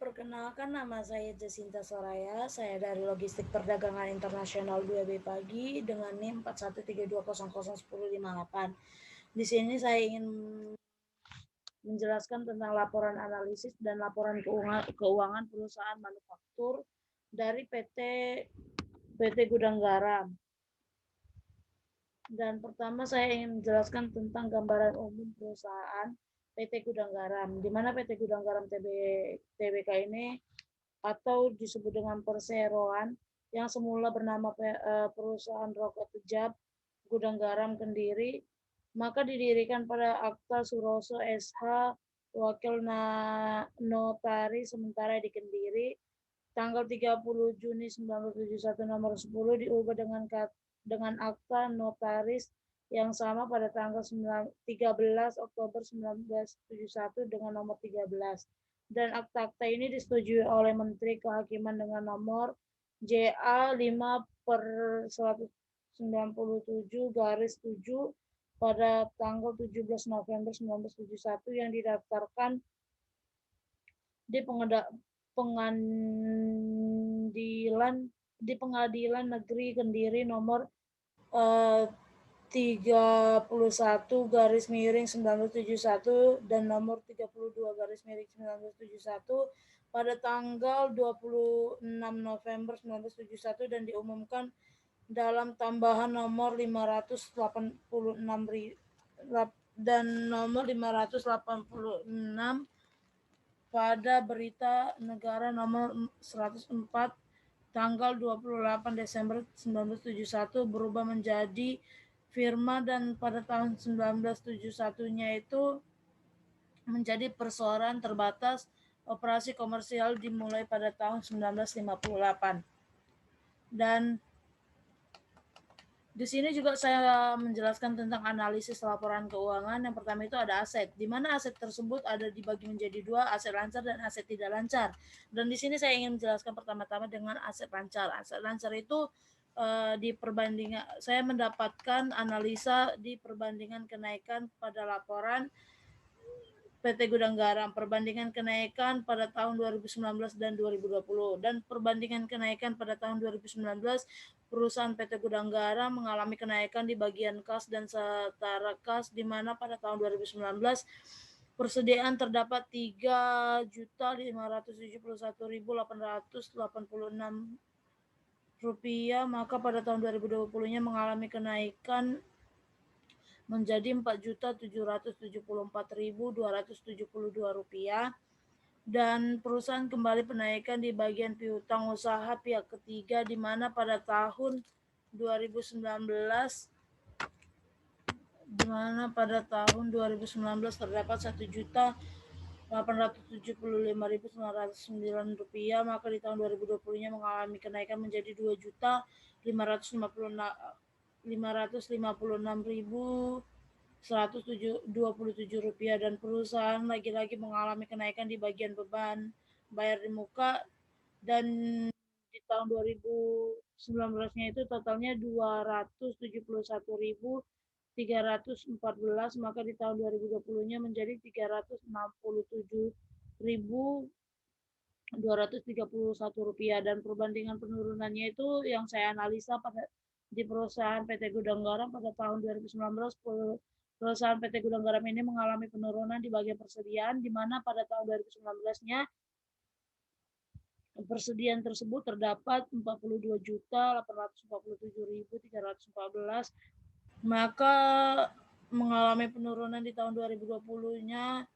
perkenalkan nama saya Jacinta Soraya. Saya dari Logistik Perdagangan Internasional 2B Pagi dengan NIM 4132001058. Di sini saya ingin menjelaskan tentang laporan analisis dan laporan keuangan perusahaan manufaktur dari PT Gudang Garam. Dan pertama saya ingin menjelaskan tentang gambaran umum perusahaan PT Gudang Garam, di mana PT Gudang Garam Tbk ini atau disebut dengan perseroan yang semula bernama perusahaan Rokok Tejab Gudang Garam Kendiri, maka didirikan pada Akta Suroso SH Wakil Notari Sementara di Kendiri tanggal 30 Juni 1971 nomor 10 diubah dengan Akta Notaris yang sama pada tanggal 13 Oktober 1971 dengan nomor 13. Dan akta-akta ini disetujui oleh Menteri Kehakiman dengan nomor JA 5/197/7 pada tanggal 17 November 1971 yang didaftarkan di Pengadilan Negeri Kendiri nomor 31/1971 dan nomor 32/1971 pada tanggal 26 November 1971 dan diumumkan dalam tambahan nomor 586 dan nomor 586 pada Berita Negara nomor 104 tanggal 28 Desember 1971 berubah menjadi firma, dan pada tahun 1971-nya itu menjadi perseroan terbatas. Operasi komersial dimulai pada tahun 1958. Dan di sini juga saya menjelaskan tentang analisis laporan keuangan. Yang pertama itu ada aset, di mana aset tersebut ada dibagi menjadi dua, aset lancar dan aset tidak lancar. Dan di sini saya ingin menjelaskan pertama-tama dengan aset lancar. Aset lancar itu di perbandingan, saya mendapatkan analisa di perbandingan kenaikan pada laporan PT Gudang Garam, perbandingan kenaikan pada tahun 2019 dan 2020, dan perbandingan kenaikan pada tahun 2019 perusahaan PT Gudang Garam mengalami kenaikan di bagian kas dan setara kas, di mana pada tahun 2019 persediaan terdapat 3.571.886 rupiah, maka pada tahun 2020-nya mengalami kenaikan menjadi 4.774.272 rupiah, dan perusahaan kembali penaikan di bagian piutang usaha pihak ketiga, di mana pada tahun 2019 terdapat 1.875.909 rupiah, maka di tahun 2020-nya mengalami kenaikan menjadi 2.556.127 rupiah, dan perusahaan lagi-lagi mengalami kenaikan di bagian beban bayar di muka, dan di tahun 2019-nya itu totalnya 271.314, maka di tahun 2020-nya menjadi 367.231 rupiah, dan perbandingan penurunannya itu yang saya analisa pada di perusahaan PT Gudang Garam pada tahun 2019, perusahaan PT Gudang Garam ini mengalami penurunan di bagian persediaan, di mana pada tahun 2019-nya persediaan tersebut terdapat 42.847.314, maka mengalami penurunan di tahun 2020-nya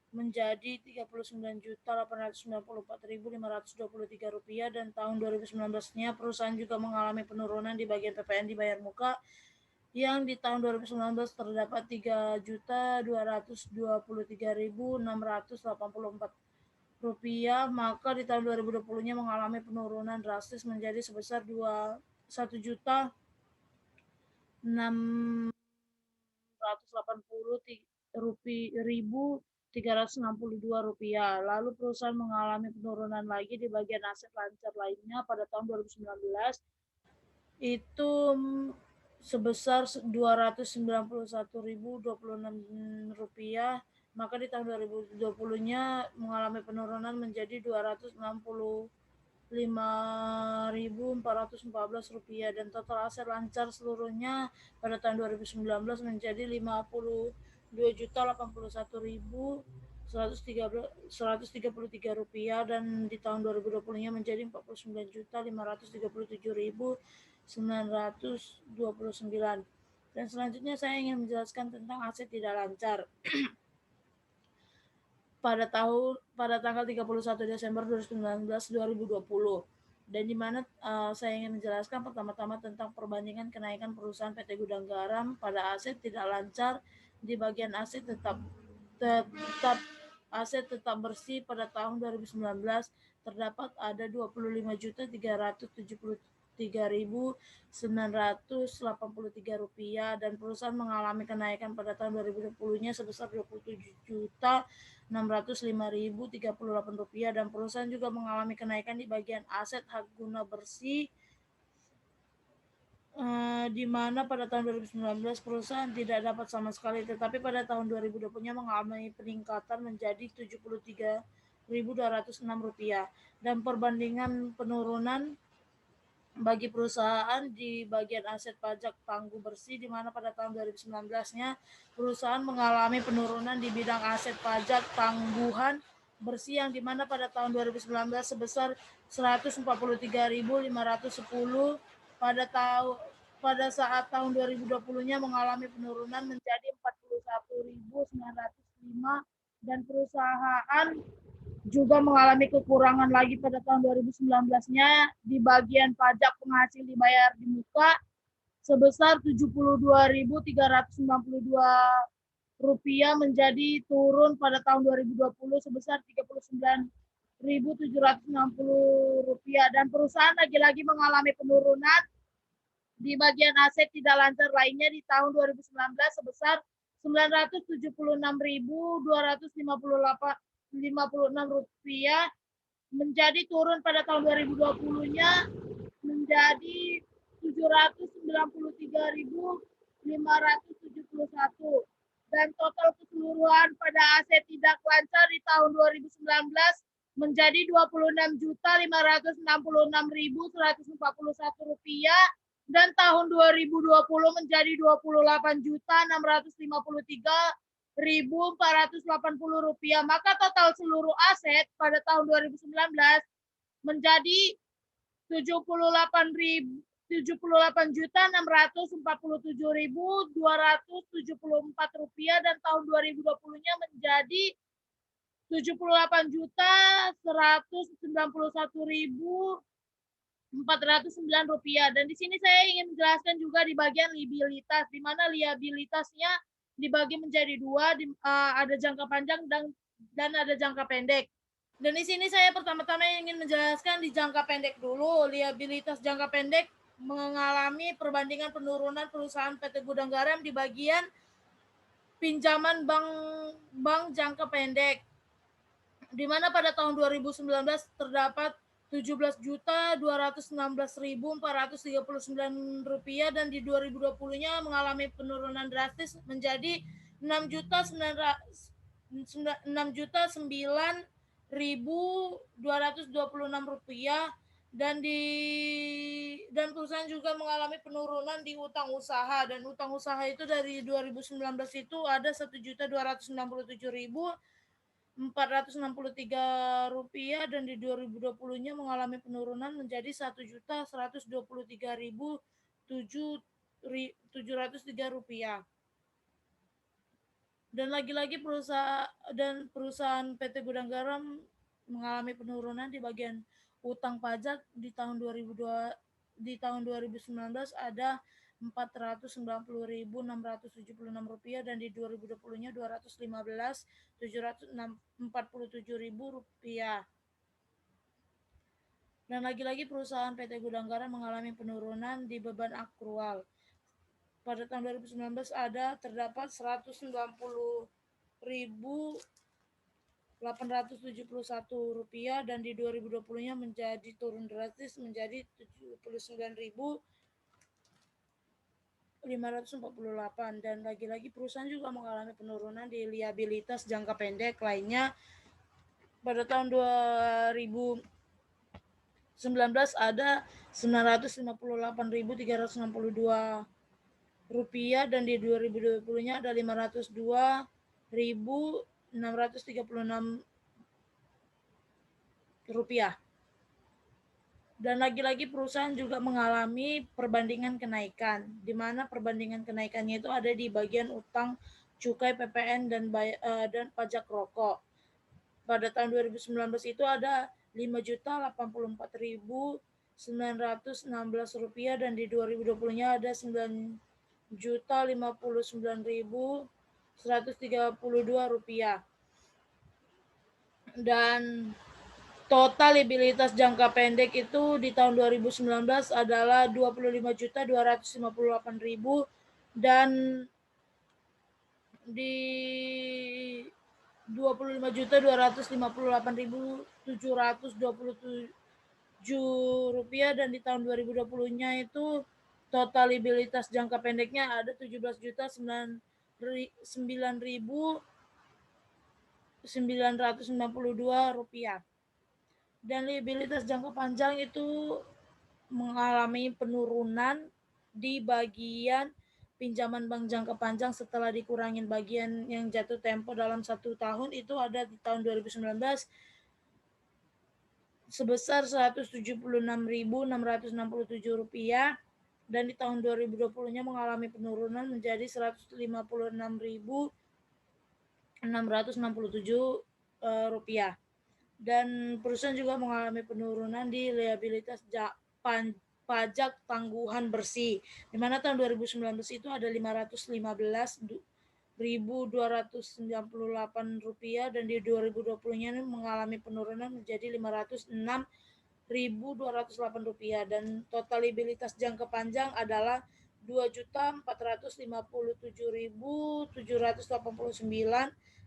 menjadi 39.894.523 rupiah, dan tahun 2019-nya perusahaan juga mengalami penurunan di bagian PPN dibayar muka, yang di tahun 2019 terdapat 3.223.684 rupiah, maka di tahun 2020-nya mengalami penurunan drastis menjadi sebesar 1.680.362 rupiah. Lalu perusahaan mengalami penurunan lagi di bagian aset lancar lainnya pada tahun 2019 itu sebesar 291.026 rupiah, maka di tahun 2020-nya mengalami penurunan menjadi Rp265.414 dan total aset lancar seluruhnya pada tahun 2019 menjadi Rp52.881.133 dan di tahun 2020-nya menjadi Rp49.537.929. Dan selanjutnya saya ingin menjelaskan tentang aset tidak lancar. pada tanggal 31 Desember 2019-2020 dan di mana saya ingin menjelaskan pertama-tama tentang perbandingan kenaikan perusahaan PT Gudang Garam pada aset tidak lancar di bagian aset tetap bersih pada tahun 2019 terdapat ada Rp25.373.983 dan perusahaan mengalami kenaikan pada tahun 2020-nya sebesar Rp27.605.038 dan perusahaan juga mengalami kenaikan di bagian aset hak guna bersih di mana pada tahun 2019 perusahaan tidak dapat sama sekali, tetapi pada tahun 2020-nya mengalami peningkatan menjadi Rp73.206 dan perbandingan penurunan bagi perusahaan di bagian aset pajak tangguh bersih di mana pada tahun 2019-nya perusahaan mengalami penurunan di bidang aset pajak tangguhan bersih yang di mana pada tahun 2019 sebesar Rp143.510 pada saat tahun 2020-nya mengalami penurunan menjadi Rp41.905 dan perusahaan juga mengalami kekurangan lagi pada tahun 2019-nya di bagian pajak penghasil dibayar di muka sebesar Rp72.392 menjadi turun pada tahun 2020 sebesar Rp39.760 dan perusahaan lagi-lagi mengalami penurunan di bagian aset tidak lancar lainnya di tahun 2019 sebesar Rp976.256 menjadi turun pada tahun 2020-nya menjadi Rp793.571 dan total keseluruhan pada aset tidak lancar di tahun 2019 menjadi Rp26.166.141 dan tahun 2020 menjadi Rp28.480.480. Maka total seluruh aset pada tahun 2019 menjadi Rp78.647.274 dan tahun 2020-nya menjadi Rp78.491.409 dan di sini saya ingin menjelaskan juga di bagian liabilitas di mana liabilitasnya dibagi menjadi dua, ada jangka panjang dan ada jangka pendek. Dan di sini saya pertama-tama ingin menjelaskan di jangka pendek dulu. Liabilitas jangka pendek mengalami perbandingan penurunan perusahaan PT Gudang Garam di bagian pinjaman bank jangka pendek, di mana pada tahun 2019 terdapat Rp17.216.439 dan di 2020-nya mengalami penurunan drastis menjadi Rp6.9.226 dan perusahaan juga mengalami penurunan di utang usaha dan utang usaha itu dari 2019 itu ada Rp1.267.463 dan di 2020-nya mengalami penurunan menjadi Rp1.123.703. Dan lagi-lagi perusahaan PT Gudang Garam mengalami penurunan di bagian utang pajak di tahun 2019 ada Rp490.676 dan di 2020-nya Rp215.747.000. Dan lagi-lagi perusahaan PT Gudang Garam mengalami penurunan di beban akrual. Pada tahun 2019 terdapat Rp190.871 dan di 2020-nya menjadi turun drastis menjadi 548, dan lagi-lagi perusahaan juga mengalami penurunan di liabilitas jangka pendek lainnya. Pada tahun 2019 ada 958.362 rupiah, dan di 2020-nya ada 502.636 rupiah. Dan lagi-lagi perusahaan juga mengalami perbandingan kenaikan, di mana perbandingan kenaikannya itu ada di bagian utang, cukai, PPN, dan pajak rokok. Pada tahun 2019 itu ada 5.084.916 rupiah, dan di 2020-nya ada 9.059.132 rupiah. Dan total liabilitas jangka pendek itu di tahun 2019 adalah 25.258.000, dan di 25.258.727 rupiah, dan di tahun 2020-nya itu total liabilitas jangka pendeknya ada 17.992 rupiah. Dan liabilitas jangka panjang itu mengalami penurunan di bagian pinjaman bank jangka panjang setelah dikurangin bagian yang jatuh tempo dalam 1 tahun. Itu ada di tahun 2019 sebesar 176.667 rupiah, dan di tahun 2020-nya mengalami penurunan menjadi 156.667 rupiah. Dan perusahaan juga mengalami penurunan di liabilitas pajak tangguhan bersih, di mana tahun 2019 itu ada 515.298 rupiah, dan di 2020-nya mengalami penurunan menjadi 506.208 rupiah, dan total liabilitas jangka panjang adalah 2.457.789,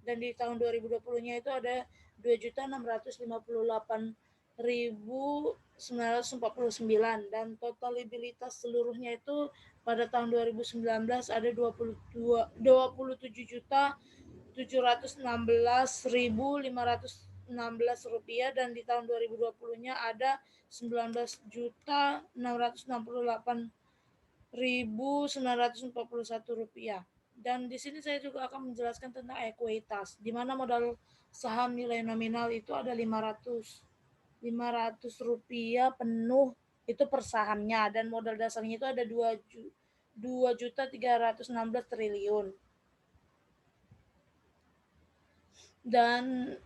dan di tahun 2020-nya itu ada 2.658.949, dan total liabilitas seluruhnya itu pada tahun 2019 ada 27.716.516 rupiah, dan di tahun 2020-nya ada 19.668.941 rupiah. Dan di sini saya juga akan menjelaskan tentang ekuitas, di mana modal saham nilai nominal itu ada 500 rupiah penuh itu per sahamnya, dan modal dasarnya itu ada 2.316 triliun. Dan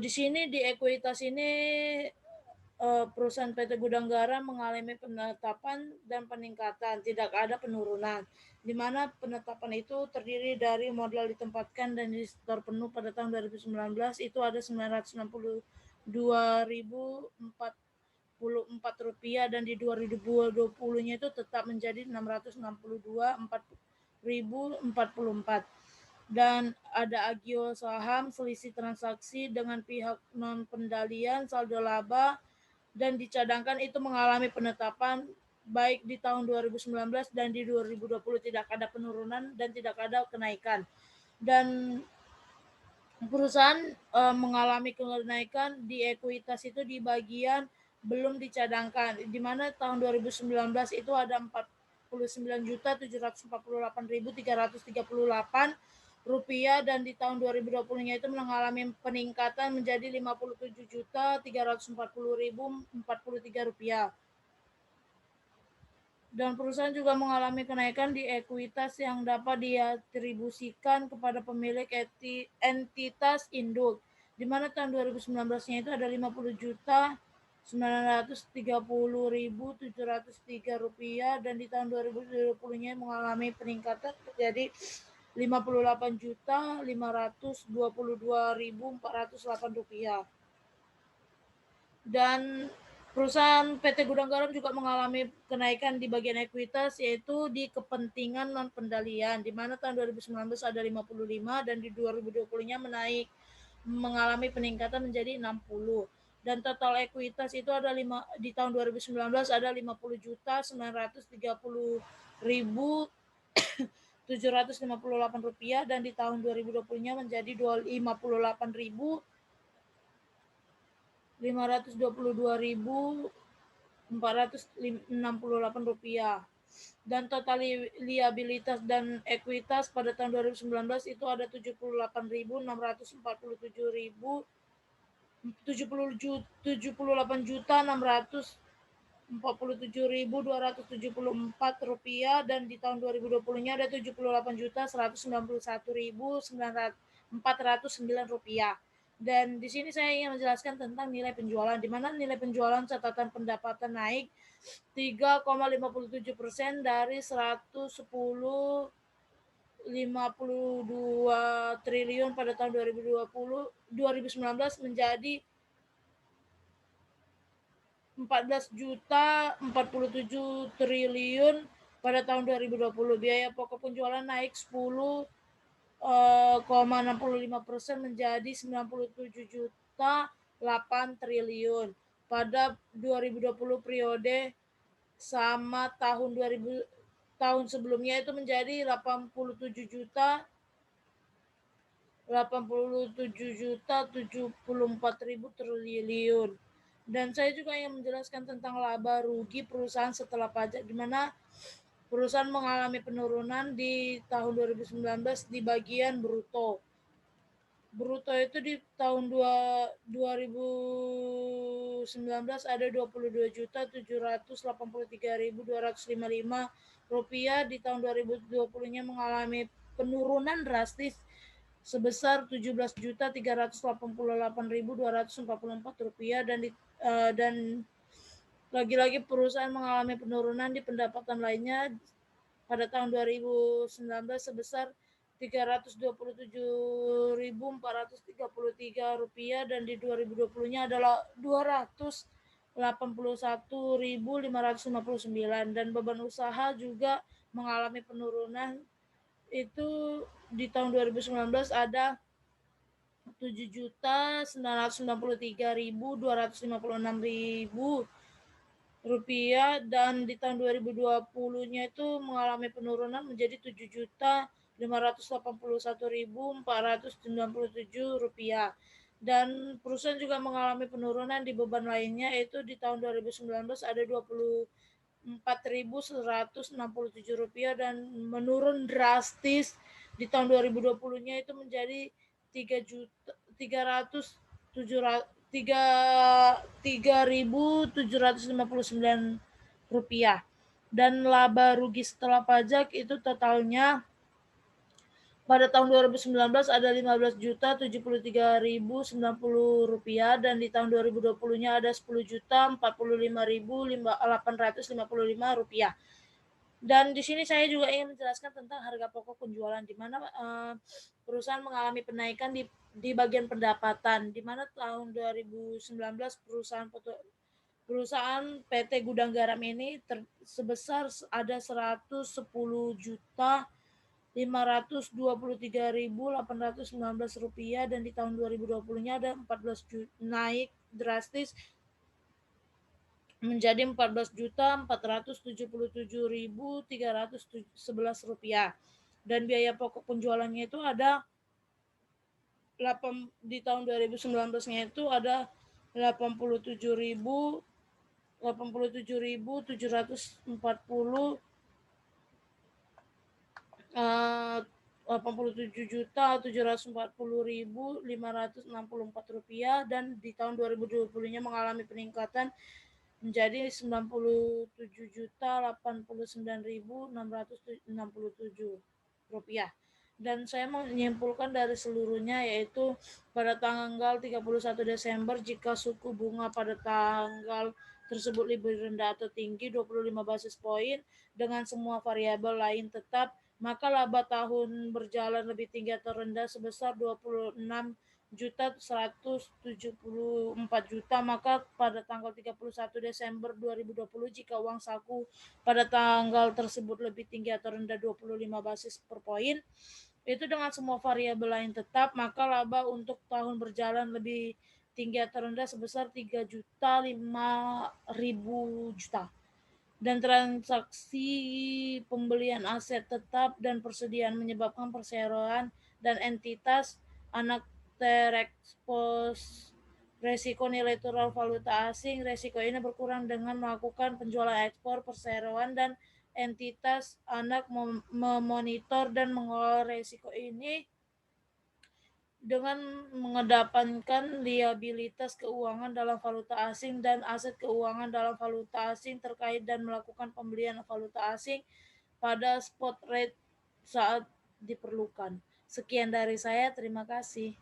di sini di ekuitas ini perusahaan PT Gudang Garam mengalami penetapan dan peningkatan, tidak ada penurunan, di mana penetapan itu terdiri dari modal ditempatkan dan disetor penuh pada tahun 2019 itu ada 962.044 rupiah, dan di 2020-nya itu tetap menjadi 662.044, dan ada agio saham, selisih transaksi dengan pihak non pendalian, saldo laba, dan dicadangkan itu mengalami penetapan baik di tahun 2019 dan di 2020 tidak ada penurunan dan tidak ada kenaikan. Dan perusahaan mengalami kenaikan di ekuitas itu di bagian belum dicadangkan, di mana tahun 2019 itu ada 49.748.338 rupiah, dan di tahun 2020-nya itu mengalami peningkatan menjadi 57.340.043 rupiah. Dan perusahaan juga mengalami kenaikan di ekuitas yang dapat diatribusikan kepada pemilik entitas induk, di mana tahun 2019-nya itu ada 50.930.703 rupiah, dan di tahun 2020-nya mengalami peningkatan menjadi 58.522.408 rupiah. Dan perusahaan PT Gudang Garam juga mengalami kenaikan di bagian ekuitas, yaitu di kepentingan non pendalian, di mana tahun 2019 ada 55 dan di 2020-nya mengalami peningkatan menjadi 60. Dan total ekuitas itu ada di tahun 2019 ada 50.930.000 Rupiah dan di tahun 2020-nya menjadi 52.468 rupiah. Dan total liabilitas dan ekuitas pada tahun 2019 itu ada 78.647.274 dan di tahun 2020-nya ada 78.191.409 rupiah. Dan di sini saya ingin menjelaskan tentang nilai penjualan, di mana nilai penjualan catatan pendapatan naik 3,57% dari 110,52 triliun pada tahun 2019 menjadi 14,47 triliun pada tahun 2020. Biaya pokok penjualan naik 10,65% menjadi 97,8 triliun. Pada 2020 periode sama tahun sebelumnya itu menjadi 87,74 triliun. Dan saya juga ingin menjelaskan tentang laba rugi perusahaan setelah pajak, di mana perusahaan mengalami penurunan di tahun 2019 di bagian bruto. Bruto itu di tahun 2019 ada 22.783.255 rupiah. Di tahun 2020-nya mengalami penurunan drastis sebesar 17.388.244 rupiah dan lagi-lagi perusahaan mengalami penurunan di pendapatan lainnya pada tahun 2019 sebesar 327.433 rupiah dan di 2020-nya adalah 281.559 dan beban usaha juga mengalami penurunan. Itu di tahun 2019 ada 7.993.256 rupiah dan di tahun 2020-nya itu mengalami penurunan menjadi 7.581.497 rupiah. Dan perusahaan juga mengalami penurunan di beban lainnya, yaitu di tahun 2019 ada 24.167 rupiah dan menurun drastis di tahun 2020-nya itu menjadi 3.759 rupiah. Dan laba rugi setelah pajak itu totalnya pada tahun 2019 ada 15.073.090 rupiah dan di tahun 2020-nya ada 10.045.855 rupiah. Dan di sini saya juga ingin menjelaskan tentang harga pokok penjualan, di mana perusahaan mengalami penaikan di bagian pendapatan, di mana tahun 2019 perusahaan PT Gudang Garam ini sebesar ada 110.523.819 rupiah dan di tahun 2020-nya ada 14 juta, naik drastis menjadi 14.477.311 rupiah dan biaya pokok penjualannya itu ada di tahun 2019-nya itu ada 87.740 87.740.564 rupiah dan di tahun 2020-nya mengalami peningkatan menjadi 97.089.667 rupiah. Dan saya menyimpulkan dari seluruhnya yaitu pada tanggal 31 Desember jika suku bunga pada tanggal tersebut lebih rendah atau tinggi 25 basis poin dengan semua variabel lain tetap, maka laba tahun berjalan lebih tinggi atau rendah sebesar 26.174 juta, maka pada tanggal 31 Desember 2020 jika uang saku pada tanggal tersebut lebih tinggi atau rendah 25 basis per poin itu dengan semua variabel lain tetap, maka laba untuk tahun berjalan lebih tinggi atau rendah sebesar 3.005.000 juta. dan transaksi pembelian aset tetap dan persediaan menyebabkan perseroan dan entitas anak terekspos resiko nilai tukar valuta asing. Resiko ini berkurang dengan melakukan penjualan ekspor perseroan dan entitas anak memonitor dan mengelola resiko ini dengan mengedepankan liabilitas keuangan dalam valuta asing dan aset keuangan dalam valuta asing terkait dan melakukan pembelian valuta asing pada spot rate saat diperlukan. Sekian dari saya, terima kasih.